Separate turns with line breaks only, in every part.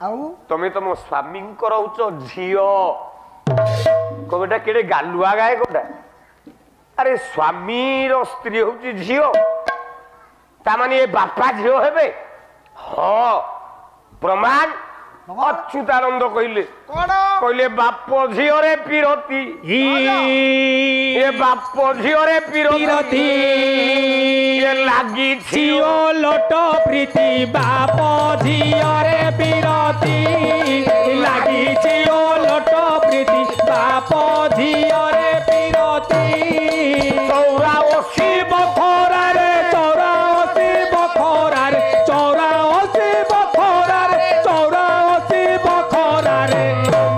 তুমি तुम स्वामी रोच झील कौटा कि गालुआ गाए कौटा अरे स्वामी स्त्री हूँ झील ताने ये बापा झील हे हाँ प्रमाण अच्युतानंद कहले कहले बाप झील पीरती ये बाप झील पीरती लगी
लोट प्रीति बाप झील पीरती लगी लोट प्रीति बाप झील पीरती चौरासी बखरार चौरासी बखरार चौरासी बखरार चौरासी बखरार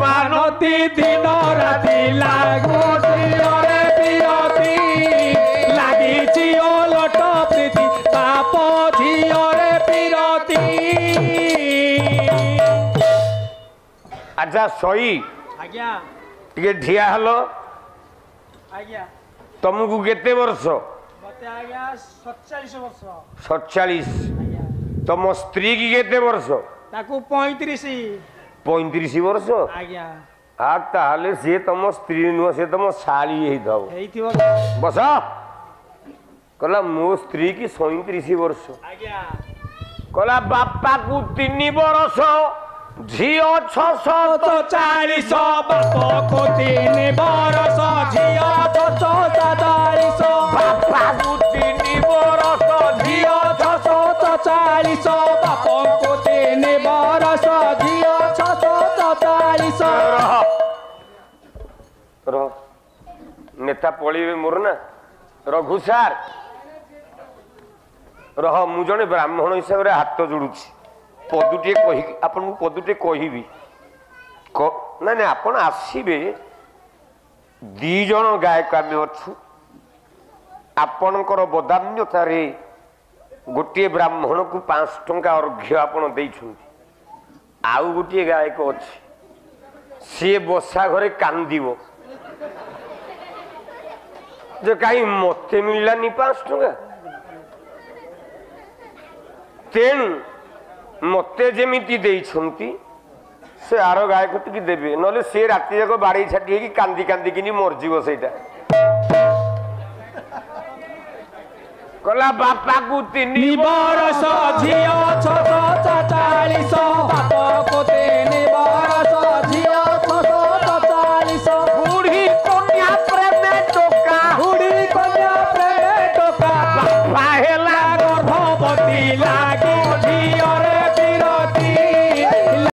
मानती दिन राति लागू लगी लोट प्रीति बाप झील पीरती
अच्छा सही
आज्ञा
टे ठिया हलो
आज्ञा
तुमको केते वर्ष
मते आज्ञा 47 वर्ष
47
आज्ञा
तुम स्त्री की केते वर्ष
ताकू 35
35 वर्ष
आज्ञा
आ ताले से तुम स्त्री नुह से तुम शाली ही दब
हेइथिबो
बस कहला मो स्त्री की 37 वर्ष
आज्ञा
कहला बापा को 3 वर्ष झियो 640
बाप को 3 वर्ष झियो 640
बापा को 3 वर्ष झियो
640 बाप को 3 वर्ष झियो 640
रह नेता पड़े मोर ना रघु सार रह मु जने ब्राह्मण हिसाब रे हाथ जोड़ुछि पदुटे कहि आपन को पदुटे कहिबी ना ना आपन आसीबे 2 जण गायक आमे अछु आपनकर बदान्यता रे गोटे ब्राह्मण को 5 टंका अर्घ्य आपन दैछुंती आउ गोटे गायक अछि सी बसा घरे कांदिबो जे कहीं मते मिललानी 5 टंका तेणु मते जेमिति देइछंती से आरो गायक टिकी देबे नले से राति जाक बाड़ी छाटी की कांदी कांदी किनी मर जीव सेटा कला बापा को 3
वर्ष झियो 640 बाप